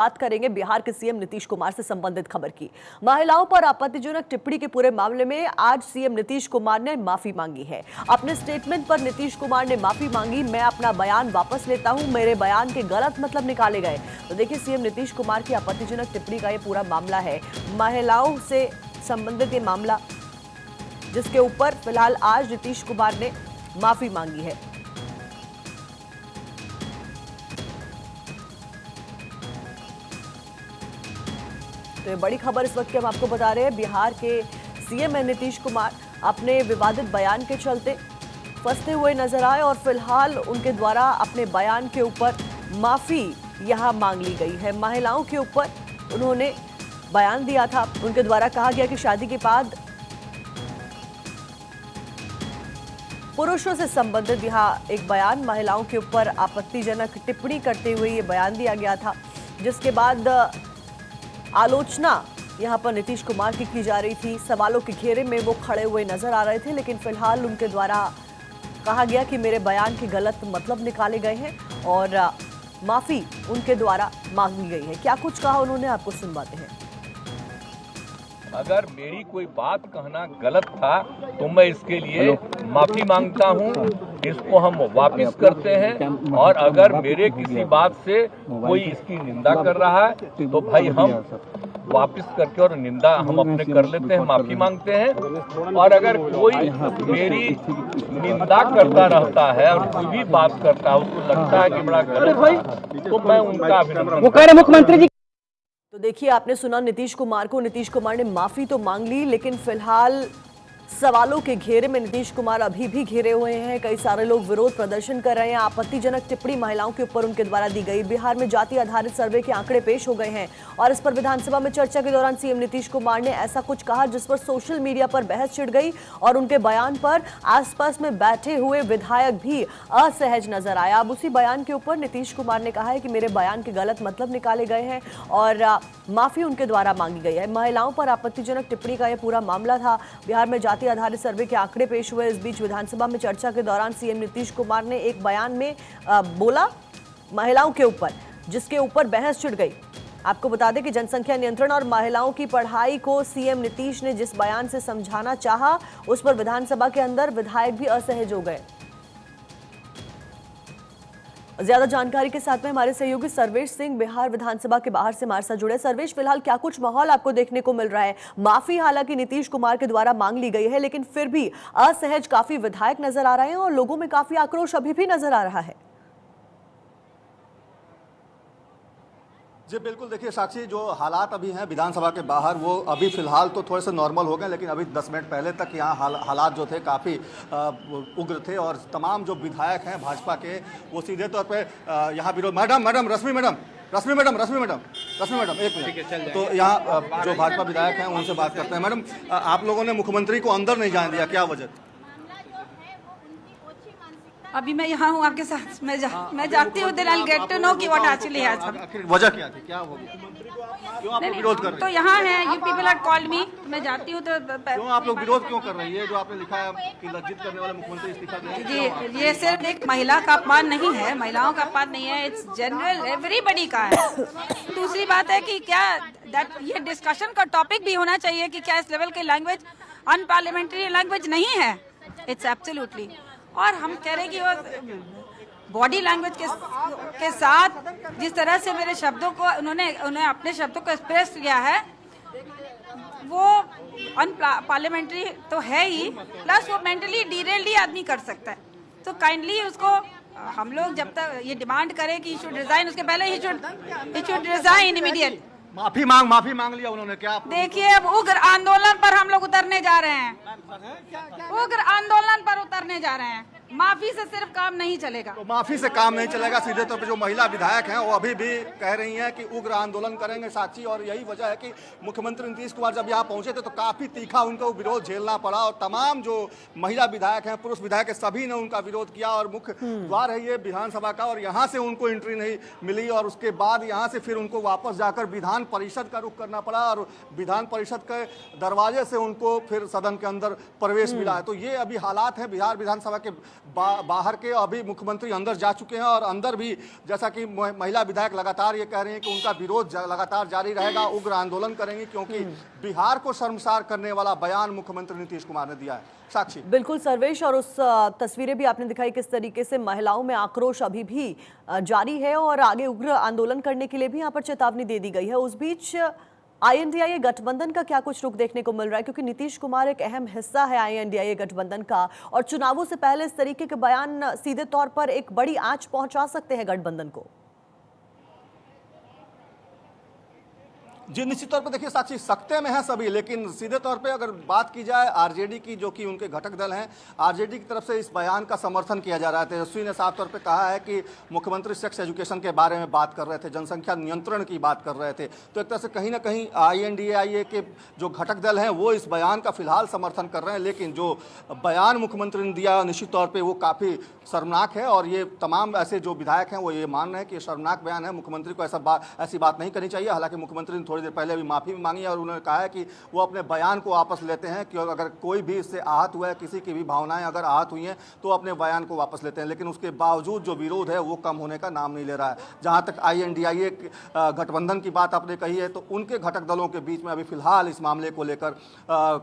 बात करेंगे बिहार के सीएम नीतीश कुमार से संबंधित खबर की। महिलाओं पर आपत्तिजनक टिप्पणी के पूरे मामले में आज सीएम नीतीश कुमार ने माफी मांगी है। अपने स्टेटमेंट पर नीतीश कुमार ने माफी मांगी। मैं अपना बयान वापस लेता हूं, मेरे बयान के गलत मतलब निकाले गए। तो देखिए, सीएम नीतीश कुमार की आपत्तिजनक टिप्पणी का ये पूरा मामला है, महिलाओं से संबंधित ये मामला, जिसके ऊपर फिलहाल आज नीतीश कुमार ने माफी मांगी है। तो ये बड़ी खबर इस वक्त की हम आपको बता रहे हैं। बिहार के सीएम नीतीश कुमार अपने विवादित बयान के चलते फंसते हुए नजर आए और फिलहाल उनके द्वारा अपने बयान के ऊपर माफी यहां मांग ली गई है। महिलाओं के ऊपर उन्होंने बयान दिया था, उनके द्वारा कहा गया कि शादी के बाद पुरुषों से संबंधित यहां एक बयान, महिलाओं के ऊपर आपत्तिजनक टिप्पणी करते हुए ये बयान दिया गया था, जिसके बाद आलोचना यहां पर नीतीश कुमार की जा रही थी। सवालों के घेरे में वो खड़े हुए नजर आ रहे थे, लेकिन फिलहाल उनके द्वारा कहा गया कि मेरे बयान के गलत मतलब निकाले गए हैं और माफी उनके द्वारा मांगी गई है। क्या कुछ कहा उन्होंने, आपको सुनवाते हैं। अगर मेरी कोई बात कहना गलत था तो मैं इसके लिए माफी मांगता हूं। इसको हम वापस करते हैं, और अगर मेरे किसी बात से कोई इसकी निंदा कर रहा है तो भाई हम वापस करके और निंदा हम अपने कर लेते हैं, माफी मांगते हैं। और अगर कोई मेरी निंदा करता रहता है और कोई भी बात करता है, उसको लगता है कि बड़ा गलत है, तो मैं उनका अभिनंदन। वो कह रहे मुख्यमंत्री जी। तो देखिए, आपने सुना नीतीश कुमार को। नीतीश कुमार ने माफी तो मांग ली, लेकिन फिलहाल सवालों के घेरे में नीतीश कुमार अभी भी घिरे हुए हैं। कई सारे लोग विरोध प्रदर्शन कर रहे हैं। आपत्तिजनक टिप्पणी महिलाओं के ऊपर उनके द्वारा दी गई। बिहार में जाति आधारित सर्वे के आंकड़े पेश हो गए हैं और इस पर विधानसभा में चर्चा के दौरान सीएम नीतीश कुमार ने ऐसा कुछ कहा जिस पर सोशल मीडिया पर बहस छिड़ गई और उनके बयान पर आसपास में बैठे हुए विधायक भी असहज नजर आया। अब उसी बयान के ऊपर नीतीश कुमार ने कहा है कि मेरे बयान के गलत मतलब निकाले गए हैं और माफी उनके द्वारा मांगी गई है। महिलाओं पर आपत्तिजनक टिप्पणी का यह पूरा मामला था। बिहार में जाति आधारित सर्वे के आंकड़े पेश हुए। इस बीच विधानसभा में चर्चा के दौरान सीएम नीतीश कुमार ने एक बयान में बोला महिलाओं के ऊपर, जिसके ऊपर बहस छिड़ गई। आपको बता दें कि जनसंख्या नियंत्रण और महिलाओं की पढ़ाई को सीएम नीतीश ने जिस बयान से समझाना चाहा, उस पर विधानसभा के अंदर विधायक भी असहज हो गए। ज्यादा जानकारी के साथ में हमारे सहयोगी सर्वेश सिंह बिहार विधानसभा के बाहर से हमारे साथ जुड़े। सर्वेश, फिलहाल क्या कुछ माहौल आपको देखने को मिल रहा है? माफी हालांकि नीतीश कुमार के द्वारा मांग ली गई है, लेकिन फिर भी असहज काफी विधायक नजर आ रहे हैं और लोगों में काफी आक्रोश अभी भी नजर आ रहा है। जी बिल्कुल, देखिए साक्षी, जो हालात अभी हैं विधानसभा के बाहर, वो अभी फिलहाल तो थोड़े से नॉर्मल हो गए, लेकिन अभी 10 मिनट पहले तक यहाँ हालात जो थे काफ़ी उग्र थे और तमाम जो विधायक हैं भाजपा के, वो सीधे तौर पे यहाँ विरोध। रश्मि मैडम एक मिनट। तो यहाँ जो भाजपा विधायक हैं उनसे बात करते हैं। मैडम, आप लोगों ने मुख्यमंत्री को अंदर नहीं जाने दिया, क्या वजह? अभी मैं यहाँ हूँ आपके साथ, मैं जाती हूँ, आई गेट टू नो कि व्हाट एक्चुअली हैज। वजह क्या थी, क्या हो गया? क्यों आप लोग विरोध कर रहे हैं? तो यहाँ है, you people had called me, मैं जाती हूँ। तो क्यों आप लोग विरोध क्यों कर रही है? जो आपने लिखा है कि लज्जित करने वाले मुख्यमंत्री इस्तीफा दें। जी, ये सिर्फ एक महिला का अपमान नहीं है, महिलाओं का अपमान नहीं है, इट्स जनरल, एवरीबडी का है। दूसरी बात है कि क्या ये डिस्कशन का टॉपिक भी होना चाहिए कि क्या इस लेवल की लैंग्वेज अनपार्लियामेंट्री लैंग्वेज नहीं है? It's absolutely. और हम कह रहे हैं कि वो बॉडी लैंग्वेज के साथ जिस तरह से मेरे शब्दों को उन्होंने अपने शब्दों को एक्सप्रेस किया है, वो अनपार्लियामेंट्री तो है ही, प्लस वो मेंटली डिरेल्ड ही आदमी कर सकता है। तो काइंडली उसको हम लोग जब तक ये डिमांड करें कि शुड रिजाइन, उसके पहले ही शुड रिजाइन इमीडिएट। माफी मांग लिया उन्होंने, क्या? देखिए, अब उग्र आंदोलन पर हम लोग उतरने जा रहे हैं, उग्र आंदोलन पर उतरने जा रहे हैं। माफी से सिर्फ काम नहीं चलेगा। तो माफी से काम नहीं चलेगा। सीधे तौर पे जो महिला विधायक हैं वो अभी भी कह रही हैं कि उग्र आंदोलन करेंगे साक्षी, और यही वजह है कि मुख्यमंत्री नीतीश कुमार जब यहाँ पहुंचे थे तो काफी तीखा उनको विरोध झेलना पड़ा और तमाम जो महिला विधायक हैं, पुरुष विधायक हैं, सभी ने उनका विरोध किया। और मुख्य द्वार है ये विधानसभा का, और यहाँ से उनको एंट्री नहीं मिली और उसके बाद यहाँ से फिर उनको वापस जाकर विधान परिषद का रुख करना पड़ा और विधान परिषद के दरवाजे से उनको फिर सदन के अंदर प्रवेश मिला है। तो ये अभी हालात है बिहार विधानसभा के बाहर के अभी मुख्यमंत्री अंदर जा चुके हैं और अंदर भी जैसा कि महिला विधायक लगातार ये कह रही हैं कि उनका विरोध लगातार जारी रहेगा, उग्र आंदोलन करेंगी, क्योंकि बिहार को शर्मसार करने वाला बयान मुख्यमंत्री नीतीश कुमार ने दिया है। साक्षी। बिल्कुल सर्वेश, और उस तस्वीरें भी आपने दिखाई किस तरीके से महिलाओं में आक्रोश अभी भी जारी है और आगे उग्र आंदोलन करने के लिए भी यहाँ पर चेतावनी दे दी गई है। उस बीच INDIA गठबंधन का क्या कुछ रुख देखने को मिल रहा है, क्योंकि नीतीश कुमार एक अहम हिस्सा है INDIA गठबंधन का और चुनावों से पहले इस तरीके के बयान सीधे तौर पर एक बड़ी आंच पहुंचा सकते हैं गठबंधन को। जी निश्चित तौर पर देखिए साक्षी, सकते में हैं सभी, लेकिन सीधे तौर पे अगर बात की जाए आरजेडी की, जो कि उनके घटक दल हैं, आरजेडी की तरफ से इस बयान का समर्थन किया जा रहा है। तेजस्वी ने साफ तौर पे कहा है कि मुख्यमंत्री सेक्स एजुकेशन के बारे में बात कर रहे थे, जनसंख्या नियंत्रण की बात कर रहे थे, तो एक तरह से कहीं ना कहीं INDIA के जो घटक दल हैं वो इस बयान का फिलहाल समर्थन कर रहे हैं। लेकिन जो बयान मुख्यमंत्री ने दिया निश्चित तौर पर वो काफ़ी शर्मनाक है और ये तमाम ऐसे जो विधायक हैं वो ये मान रहे हैं कि ये शर्मनाक बयान है, मुख्यमंत्री को ऐसी बात नहीं करनी चाहिए। हालांकि मुख्यमंत्री ने थोड़ी देर पहले भी माफी मांगी और उन्होंने कहा है कि वो अपने बयान को वापस लेते हैं कि अगर कोई भी इससे आहत हुआ है, किसी की भी भावनाएं अगर आहत हुई हैं तो अपने बयान को वापस लेते हैं। लेकिन उसके बावजूद जो विरोध है वो कम होने का नाम नहीं ले रहा है। जहां तक INDIA गठबंधन की बात आपने कही है तो उनके घटक दलों के बीच में अभी फिलहाल इस मामले को लेकर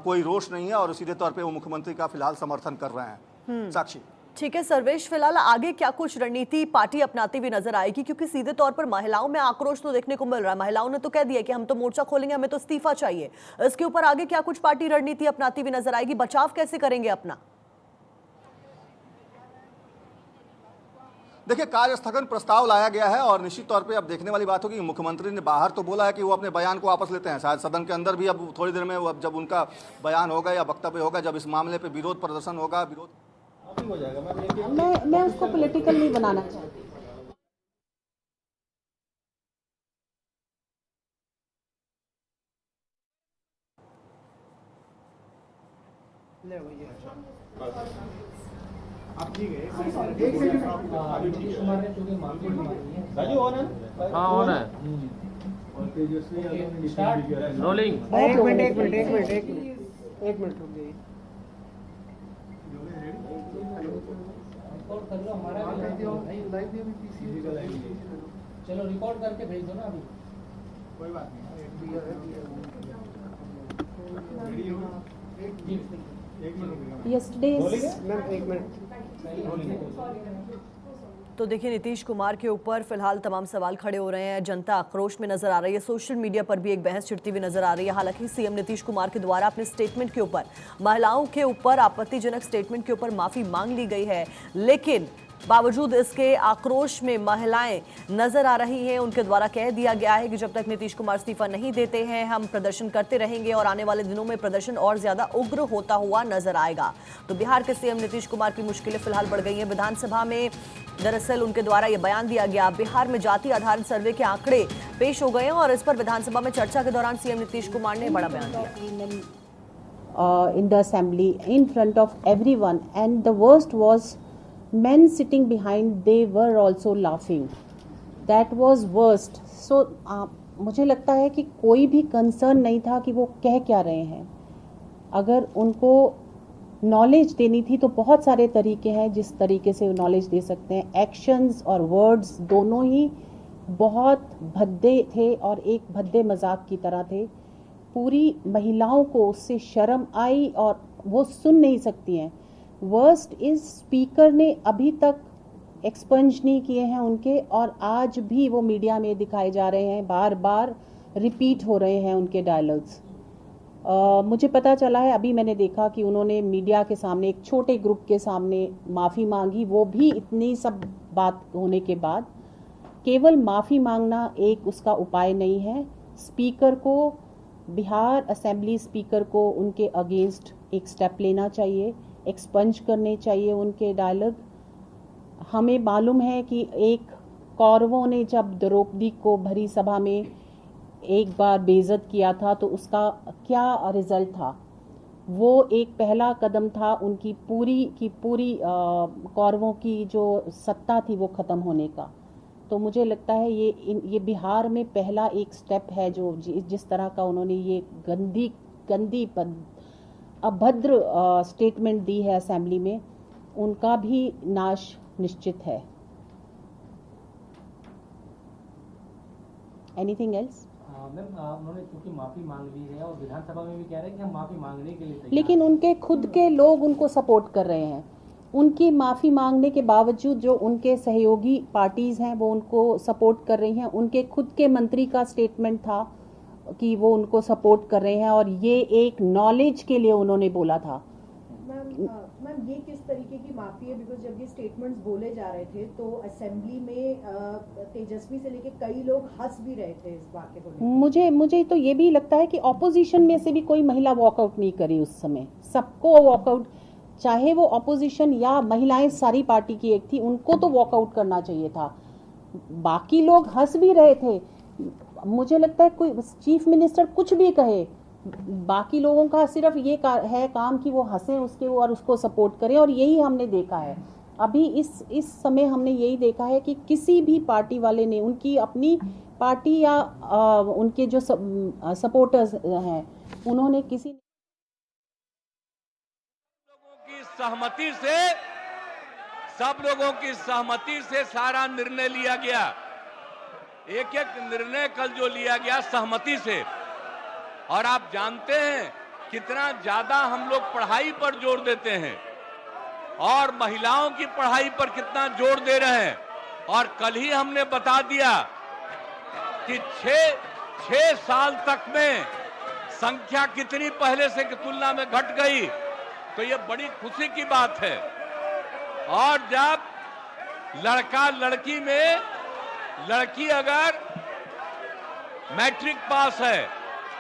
कोई रोष नहीं है और सीधे तौर पर वो मुख्यमंत्री का फिलहाल समर्थन कर रहे हैं। साक्षी। ठीक है सर्वेश, फिलहाल आगे क्या कुछ रणनीति पार्टी अपनाती हुई नजर आएगी, क्योंकि सीधे तौर पर महिलाओं में आक्रोश तो देखने को मिल रहा है। महिलाओं ने तो कह दिया कि हम तो मोर्चा खोलेंगे, हमें तो इस्तीफा चाहिए। इसके ऊपर आगे क्या कुछ पार्टी रणनीति अपनाती हुई नजर आएगी, बचाव कैसे करेंगे अपना? देखिए, कार्य स्थगन प्रस्ताव लाया गया है और निश्चित तौर पे अब देखने वाली बात होगी। मुख्यमंत्री ने बाहर तो बोला है कि वो अपने बयान को वापस लेते हैं, शायद सदन के अंदर भी अब थोड़ी देर में जब उनका बयान होगा या वक्तव्य होगा, जब इस मामले पे विरोध प्रदर्शन होगा, विरोध हो जाएगा। मैं उसको पॉलिटिकल नहीं बनाना चाहती। रोलिंग। एक मिनट रुक जाइए। रिकॉर्ड कर लो, हमारा चलो रिकॉर्ड करके भेज दो ना अभी। कोई बात नहीं। एक मिनट। तो देखिए, नीतीश कुमार के ऊपर फिलहाल तमाम सवाल खड़े हो रहे हैं, जनता आक्रोश में नजर आ रही है, सोशल मीडिया पर भी एक बहस छिड़ती हुई नजर आ रही है। हालांकि सीएम नीतीश कुमार के द्वारा अपने स्टेटमेंट के ऊपर, महिलाओं के ऊपर आपत्तिजनक स्टेटमेंट के ऊपर माफी मांग ली गई है, लेकिन बावजूद इसके आक्रोश में महिलाएं नजर आ रही हैं। उनके द्वारा कह दिया गया है कि जब तक नीतीश कुमार इस्तीफा नहीं देते हैं हम प्रदर्शन करते रहेंगे और आने वाले दिनों में प्रदर्शन और ज्यादा उग्र होता हुआ नजर आएगा। तो बिहार के सीएम नीतीश कुमार की मुश्किलें फिलहाल बढ़ गई हैं। विधानसभा में दरअसल उनके द्वारा यह बयान दिया गया, बिहार में जाति आधारित सर्वे के आंकड़े पेश हो गए हैं और इस पर विधानसभा में चर्चा के दौरान सीएम नीतीश कुमार ने बड़ा बयान दिया। In the assembly, in front of everyone, and the worst was men sitting behind, they were also laughing. That was worst. So मुझे लगता है कि कोई भी कंसर्न नहीं था कि वो कह क्या रहे हैं। अगर उनको नॉलेज देनी थी तो बहुत सारे तरीके हैं जिस तरीके से नॉलेज दे सकते हैं। एक्शंस और वर्ड्स दोनों ही बहुत भद्दे थे और एक भद्दे मजाक की तरह थे। पूरी महिलाओं को उससे शर्म आई और वो सुन नहीं सकती हैं। वर्स्ट इज स्पीकर ने अभी तक एक्सपंज नहीं किए हैं उनके, और आज भी वो मीडिया में दिखाए जा रहे हैं, बार बार रिपीट हो रहे हैं उनके डायलॉग्स। मुझे पता चला है, अभी मैंने देखा कि उन्होंने मीडिया के सामने एक छोटे ग्रुप के सामने माफ़ी मांगी, वो भी इतनी सब बात होने के बाद। केवल माफ़ी मांगना एक उसका उपाय नहीं है। स्पीकर को, बिहार असेंबली स्पीकर को उनके अगेंस्ट एक स्टेप लेना चाहिए, एक्सपंज करने चाहिए उनके डायलॉग। हमें मालूम है कि एक कौरवों ने जब द्रौपदी को भरी सभा में एक बार बेइज्जत किया था तो उसका क्या रिजल्ट था। वो एक पहला कदम था उनकी पूरी कौरवों की जो सत्ता थी वो ख़त्म होने का। तो मुझे लगता है ये बिहार में पहला एक स्टेप है जो जिस तरह का उन्होंने ये गंदी अभद्र स्टेटमेंट दी है असेंबली में, उनका भी नाश निश्चित है। Anything else? मैम उन्होंने चूंकि माफी मांग ली है और विधानसभा में भी कह रहे हैं कि हम माफी मांगने के लिए तैयार हैं। लेकिन उनके खुद के लोग उनको सपोर्ट कर रहे हैं। उनकी माफ़ी मांगने के बावजूद जो उनके सहयोगी पार्टीज़ हैं वो उनको सपोर्ट कर रही हैं। उनके खुद के मंत्री का स्टेटमेंट था कि वो उनको सपोर्ट कर रहे हैं और ये एक नॉलेज के लिए उन्होंने बोला था। मैम ये किस तरीके की माफी है? बिकॉज जब ये स्टेटमेंट्स बोले जा रहे थे तो असेंबली में तेजस्वी से लेके कई लोग हंस भी रहे थे इस वाक्य को लेकर। मुझे तो ये भी लगता है कि ऑपोजिशन में से भी कोई महिला वॉकआउट नहीं करी उस समय। सबको वॉकआउट, चाहे वो ऑपोजिशन या महिलाएं सारी पार्टी की एक थी, उनको तो वॉकआउट करना चाहिए था। बाकी लोग हंस भी रहे थे। मुझे लगता है कोई चीफ मिनिस्टर कुछ भी कहे, बाकी लोगों का सिर्फ ये है काम कि वो हंसें उसके और उसको सपोर्ट करें, और यही हमने देखा है। अभी इस समय हमने यही देखा है कि किसी भी पार्टी वाले ने उनकी अपनी पार्टी या उनके जो सपोर्टर्स हैं उन्होंने किसी सहमति से, सब लोगों की सहमति से सारा निर्णय लिया गया। एक एक निर्णय कल जो लिया गया सहमति से। और आप जानते हैं कितना ज्यादा हम लोग पढ़ाई पर जोर देते हैं और महिलाओं की पढ़ाई पर कितना जोर दे रहे हैं। और कल ही हमने बता दिया कि 6 साल तक में संख्या कितनी पहले से की तुलना में घट गई, तो ये बड़ी खुशी की बात है। और जब लड़का लड़की में, लड़की अगर मैट्रिक पास है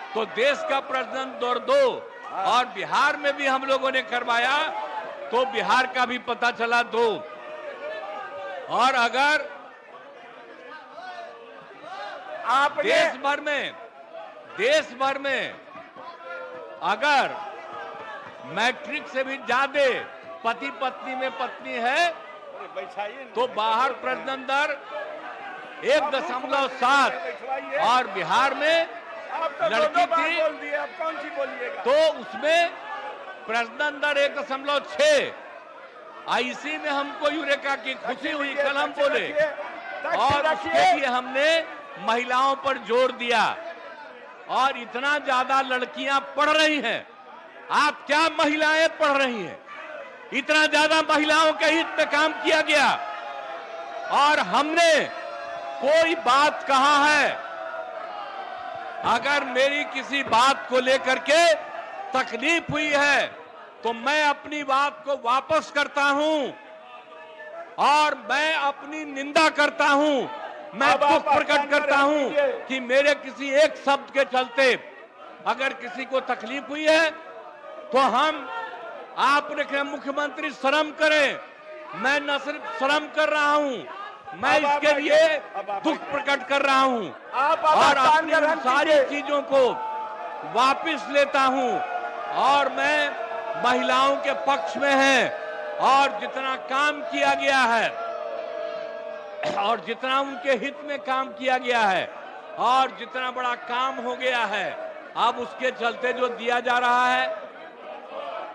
तो देश का प्रजनन दर 2, और बिहार में भी हम लोगों ने करवाया तो बिहार का भी पता चला 2। और अगर आप देश भर में अगर मैट्रिक से भी ज्यादा पति पत्नी में पत्नी है तो बाहर प्रजनन दर 1.7 और बिहार में लड़की थी तो उसमें प्रजनन दर 1.6। इसी में हमको यूरेका की खुशी हुई, कल हम बोले, और उसके लिए हमने महिलाओं पर जोर दिया। और इतना ज्यादा लड़कियां पढ़ रही हैं, आप क्या महिलाएं पढ़ रही हैं, इतना ज्यादा महिलाओं के हित में काम किया गया। और हमने कोई बात कहा है, अगर मेरी किसी बात को लेकर के तकलीफ हुई है तो मैं अपनी बात को वापस करता हूं और मैं अपनी निंदा करता हूं। मैं दुख प्रकट करता हूं कि मेरे किसी एक शब्द के चलते अगर किसी को तकलीफ हुई है तो आपने कहा मुख्यमंत्री शर्म करें। मैं न सिर्फ शर्म कर रहा हूं, मैं इसके लिए दुख प्रकट कर रहा हूं और अपनी सारी चीजों को वापस लेता हूं। और मैं महिलाओं के पक्ष में है और जितना काम किया गया है और जितना उनके हित में काम किया गया है और जितना बड़ा काम हो गया है, अब उसके चलते जो दिया जा रहा है,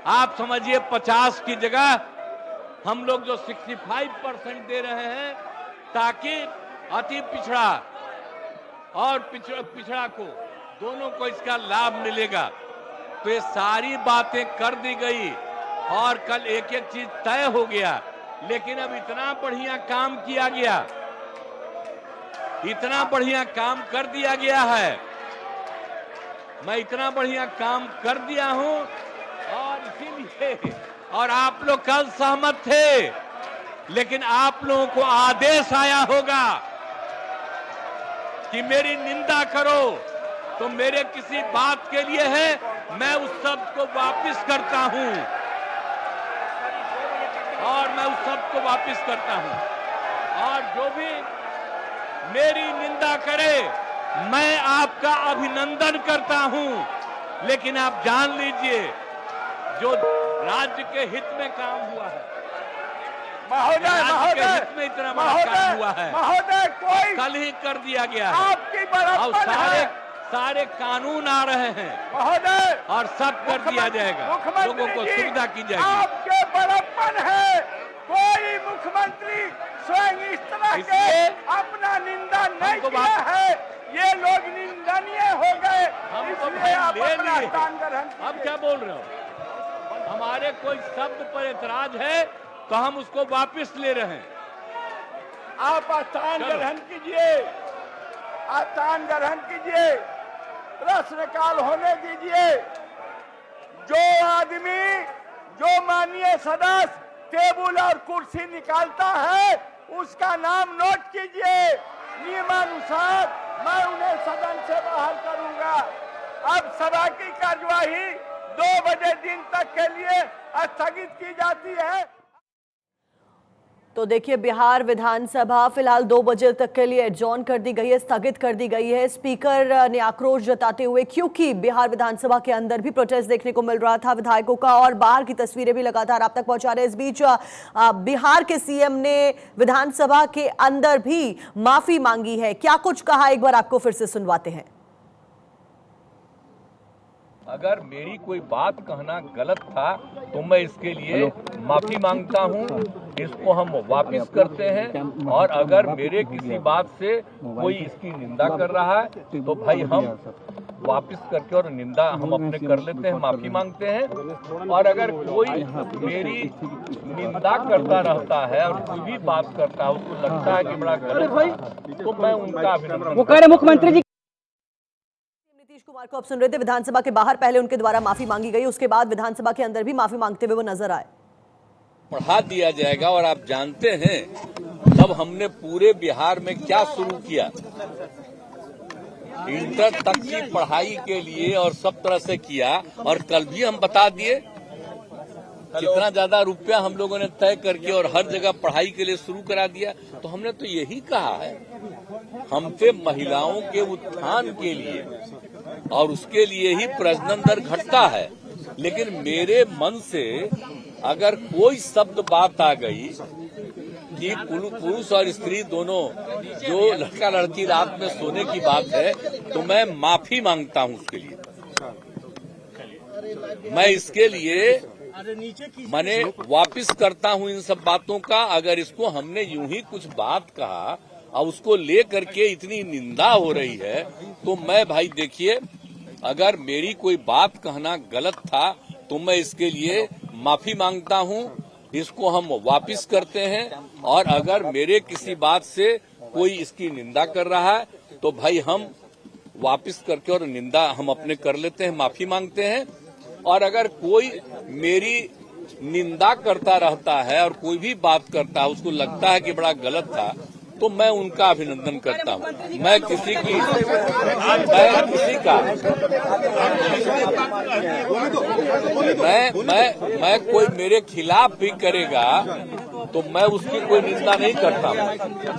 आप समझिए 50 की जगह हम लोग जो 65% दे रहे हैं ताकि अति पिछड़ा और पिछड़ा को दोनों को इसका लाभ मिलेगा। तो ये सारी बातें कर दी गई और कल एक एक चीज तय हो गया। लेकिन अब इतना बढ़िया काम किया गया, इतना बढ़िया काम कर दिया गया है, मैं इतना बढ़िया काम कर दिया हूं और इसीलिए, और आप लोग कल सहमत थे, लेकिन आप लोगों को आदेश आया होगा कि मेरी निंदा करो तो मेरे किसी बात के लिए है, मैं उस शब्द को वापस करता हूं और मैं उस शब्द को वापस करता हूं। और जो भी मेरी निंदा करे मैं आपका अभिनंदन करता हूं, लेकिन आप जान लीजिए जो राज्य के हित में काम हुआ है, राज्य के हित में इतना बड़ा काम हुआ है, कोई कल ही कर दिया गया है और सारे कानून आ रहे हैं और सब कर दिया जाएगा, लोगों को सुविधा की जाएगी। आपके बड़प्पन है मुख्यमंत्री स्वयं इस तरह के अपना निंदा नहीं किया है, ये लोग निंदनीय हो गए, इसलिए आप अपना स्थान ग्रहण कीजिए। अब क्या बोल रहे हो? हमारे कोई शब्द पर एतराज है तो हम उसको वापस ले रहे हैं। आप स्थान ग्रहण कीजिए, स्थान ग्रहण कीजिए, प्रश्नकाल होने दीजिए। जो आदमी, जो माननीय सदस्य टेबल और कुर्सी निकालता है उसका नाम नोट कीजिए। नियमानुसार मैं उन्हें सदन से बाहर करूंगा। अब सभा की कार्यवाही 2 बजे दिन तक के लिए स्थगित की जाती है। तो देखिए, बिहार विधानसभा फिलहाल 2 बजे तक के लिए एडजॉर्न कर दी गई है, स्थगित कर दी गई है। स्पीकर ने आक्रोश जताते हुए, क्योंकि बिहार विधानसभा के अंदर भी प्रोटेस्ट देखने को मिल रहा था विधायकों का, और बाहर की तस्वीरें भी लगातार आप तक पहुंचा रहे। इस बीच बिहार के सीएम ने विधानसभा के अंदर भी माफी मांगी है। क्या कुछ कहा, एक बार आपको फिर से सुनवाते हैं। अगर मेरी कोई बात कहना गलत था तो मैं इसके लिए माफी मांगता हूं, इसको हम वापस करते हैं। और अगर मेरे किसी बात से कोई इसकी निंदा कर रहा है तो भाई हम वापस करके और निंदा हम अपने कर लेते हैं, माफी मांगते हैं। और अगर कोई मेरी निंदा करता रहता है और कोई भी बात करता है, उसको लगता है कि बड़ा गलत है, तो मैं उनका अभिनंदन। वो कह रहे मुख्यमंत्री जी, नीतीश कुमार को आप सुन रहे थे। विधानसभा के बाहर पहले उनके द्वारा माफी मांगी गई, उसके बाद विधानसभा के अंदर भी माफी मांगते हुए वो नजर आए। बढ़ा दिया जाएगा। और आप जानते हैं तब हमने पूरे बिहार में क्या शुरू किया, इंटर तक की पढ़ाई के लिए और सब तरह से किया। और कल भी हम बता दिए कितना ज्यादा रुपया हम लोगों ने तय करके और हर जगह पढ़ाई के लिए शुरू करा दिया। तो हमने तो यही कहा है, हम पे महिलाओं के उत्थान के लिए और उसके लिए ही प्रजनन दर घटता है। लेकिन मेरे मन से अगर कोई शब्द बात आ गई कि पुरुष और स्त्री दोनों, जो लड़का लड़की रात में सोने की बात है, तो मैं माफी मांगता हूं उसके लिए। मैं इसके लिए मैंने वापस करता हूं इन सब बातों का। अगर इसको हमने यूं ही कुछ बात कहा और उसको ले करके इतनी निंदा हो रही है, तो मैं भाई देखिए, अगर मेरी कोई बात कहना गलत था तो मैं इसके लिए माफी मांगता हूं, इसको हम वापस करते हैं। और अगर मेरे किसी बात से कोई इसकी निंदा कर रहा है तो भाई हम वापस करके और निंदा हम अपने कर लेते हैं, माफी मांगते हैं। और अगर कोई मेरी निंदा करता रहता है और कोई भी बात करता है, उसको लगता है कि बड़ा गलत था, तो मैं उनका अभिनंदन करता हूं। मैं किसी का मैं कोई मेरे खिलाफ भी करेगा तो मैं उसकी कोई निंदा नहीं करता हूं।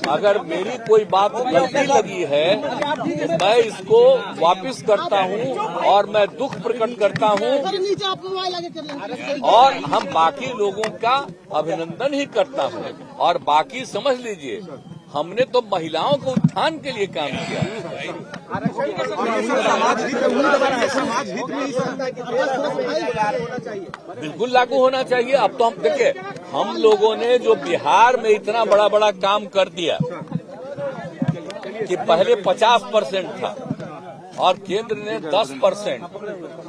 अगर मेरी कोई बात गलती लगी है तो मैं इसको वापस करता हूं और मैं दुख प्रकट करता हूं और हम बाकी लोगों का अभिनंदन ही करता हूं। और बाकी समझ लीजिए, हमने तो महिलाओं को उत्थान के लिए काम किया। बिल्कुल लागू होना चाहिए। अब तो हम देखिए, हम लोगों ने जो बिहार में इतना बड़ा बड़ा काम कर दिया कि पहले 50% था और केंद्र ने 10%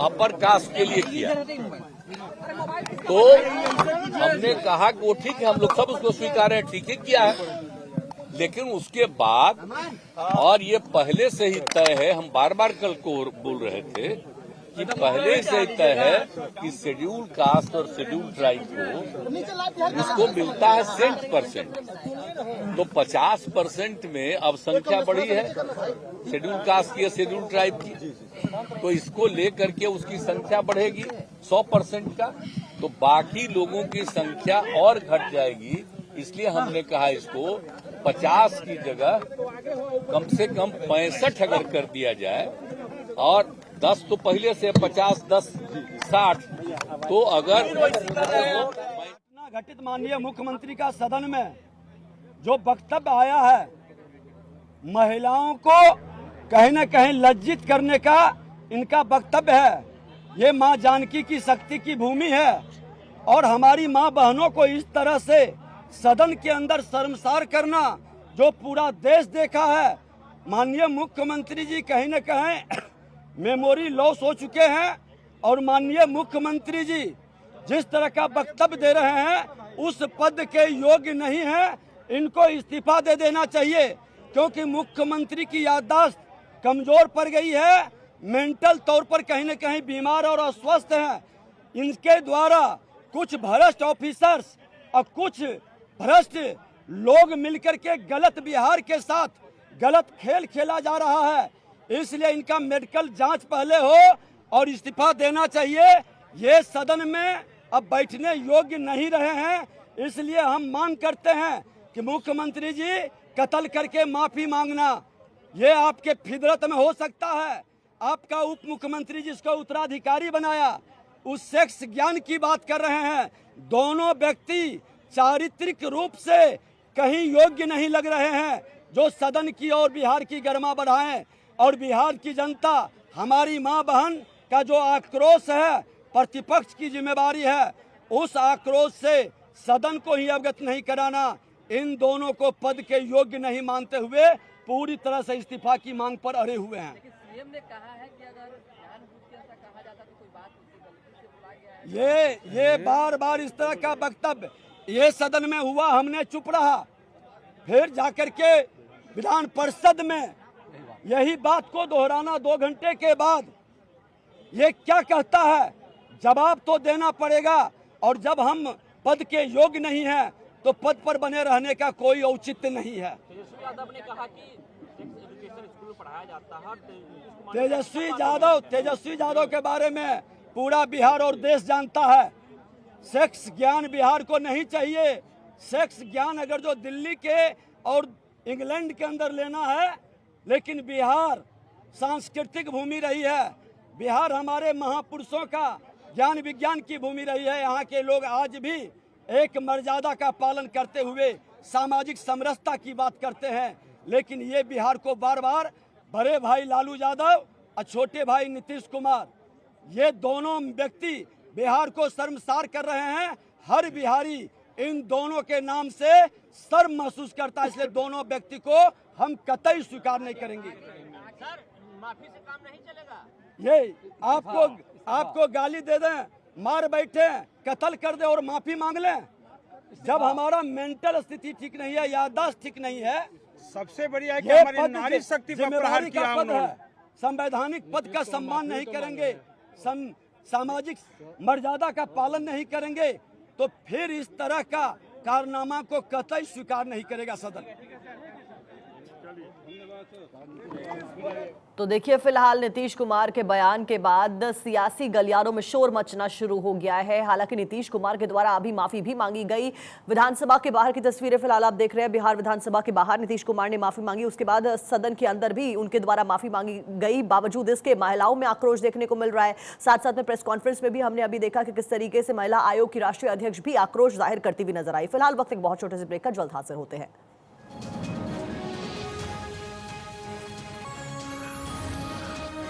अपर कास्ट के लिए किया। तो हमने कहा कि वो ठीक है, हम लोग सब उसको स्वीकार है, ठीक ही किया है। लेकिन उसके बाद, और ये पहले से ही तय है, हम बार बार कल को बोल रहे थे कि पहले से ही तय है कि शेड्यूल कास्ट और शेड्यूल ट्राइब को इसको मिलता है 60%। तो 50% में अब संख्या बढ़ी है शेड्यूल कास्ट की, शेड्यूल ट्राइब की, तो इसको लेकर के उसकी संख्या बढ़ेगी 100% का, तो बाकी लोगों की संख्या और घट जाएगी। इसलिए हमने कहा इसको 50 की जगह कम से कम 65 अगर कर दिया जाए, और 10 तो पहले से 50, 10, 60, तो अगर घटित माननीय मुख्यमंत्री का सदन में जो वक्तव्य आया है, महिलाओं को कहीं न कहीं लज्जित करने का इनका वक्तव्य है। ये मां जानकी की शक्ति की भूमि है और हमारी मां बहनों को इस तरह से सदन के अंदर शर्मसार करना जो पूरा देश देखा है। माननीय मुख्यमंत्री जी कहीं न कहीं मेमोरी लॉस हो चुके हैं और माननीय मुख्यमंत्री जी जिस तरह का वक्तव्य दे रहे हैं उस पद के योग्य नहीं है। इनको इस्तीफा दे देना चाहिए क्योंकि मुख्यमंत्री की याददाश्त कमजोर पड़ गई है, मेंटल तौर पर कहीं न कहीं बीमार और अस्वस्थ हैं। इनके द्वारा कुछ भ्रष्ट ऑफिसर्स और कुछ भ्रष्ट लोग मिलकर के गलत बिहार के साथ गलत खेल खेला जा रहा है, इसलिए इनका मेडिकल जांच पहले हो और इस्तीफा देना चाहिए। ये सदन में अब बैठने योग्य नहीं रहे हैं, इसलिए हम मांग करते हैं कि मुख्यमंत्री जी कत्ल करके माफी मांगना ये आपके फितरत में हो सकता है। आपका उप मुख्यमंत्री जिसको उत्तराधिकारी बनाया उस सेक्स ज्ञान की बात कर रहे हैं। दोनों व्यक्ति चारित्रिक रूप से कहीं योग्य नहीं लग रहे हैं जो सदन की और बिहार की गरिमा बढ़ाएं। और बिहार की जनता हमारी मां बहन का जो आक्रोश है प्रतिपक्ष की जिम्मेवारी है, उस आक्रोश से सदन को ही अवगत नहीं कराना। इन दोनों को पद के योग्य नहीं मानते हुए पूरी तरह से इस्तीफा की मांग पर अड़े हुए हैं। सीएम ने कहा है कि अगर जानबूझ के ऐसा कहा जाता तो कोई बात होती, गलती से बुलाया गया है। ये बार बार इस तरह का वक्तव्य ये सदन में हुआ, हमने चुप रहा। फिर जाकर के विधान परिषद में यही बात को दोहराना 2 घंटे के बाद, ये क्या कहता है? जवाब तो देना पड़ेगा। और जब हम पद के योग्य नहीं हैं तो पद पर बने रहने का कोई औचित्य नहीं है। तेजस्वी यादव ने कहा कि एजुकेशन स्कूल में पढ़ाया जाता है। तेजस्वी यादव के बारे में पूरा बिहार और देश जानता है। सेक्स ज्ञान बिहार को नहीं चाहिए। सेक्स ज्ञान अगर जो दिल्ली के और इंग्लैंड के अंदर लेना है, लेकिन बिहार सांस्कृतिक भूमि रही है। बिहार हमारे महापुरुषों का ज्ञान विज्ञान की भूमि रही है। यहाँ के लोग आज भी एक मर्यादा का पालन करते हुए सामाजिक समरसता की बात करते हैं, लेकिन ये बिहार को बार बार बड़े भाई लालू यादव और छोटे भाई नीतीश कुमार, ये दोनों व्यक्ति बिहार को शर्मसार कर रहे हैं। हर बिहारी इन दोनों के नाम से शर्म महसूस करता है, इसलिए दोनों व्यक्ति को हम कतई स्वीकार नहीं करेंगे। सर, माफी से काम नहीं चलेगा। ये आपको गाली दे दें, मार बैठे, कत्ल कर दे और माफी मांग लें। जब हमारा मेंटल स्थिति ठीक नहीं है, याददाश्त ठीक नहीं है, सबसे बढ़िया है कि हमारी नारी शक्ति पर जिम्मेदारी प्रहार का किया पद उन्होंने। है। संवैधानिक पद का सम्मान नहीं करेंगे, सामाजिक मर्यादा का पालन नहीं करेंगे, तो फिर इस तरह का कारनामा को कतई स्वीकार नहीं करेगा सदन। तो देखिए, फिलहाल नीतीश कुमार के बयान के बाद सियासी गलियारों में शोर मचना शुरू हो गया है। हालांकि नीतीश कुमार के द्वारा अभी माफी भी मांगी गई। विधानसभा के बाहर की तस्वीरें फिलहाल आप देख रहे हैं। बिहार विधानसभा के बाहर नीतीश कुमार ने माफी मांगी, उसके बाद सदन के अंदर भी उनके द्वारा माफी मांगी गई। बावजूद इसके महिलाओं में आक्रोश देखने को मिल रहा है। साथ साथ में प्रेस कॉन्फ्रेंस में भी हमने अभी देखा कि किस तरीके से महिला आयोग की राष्ट्रीय अध्यक्ष भी आक्रोश जाहिर करती हुई नजर आई। फिलहाल वक्त एक बहुत छोटे से ब्रेक का, जल्द हाजिर होते हैं।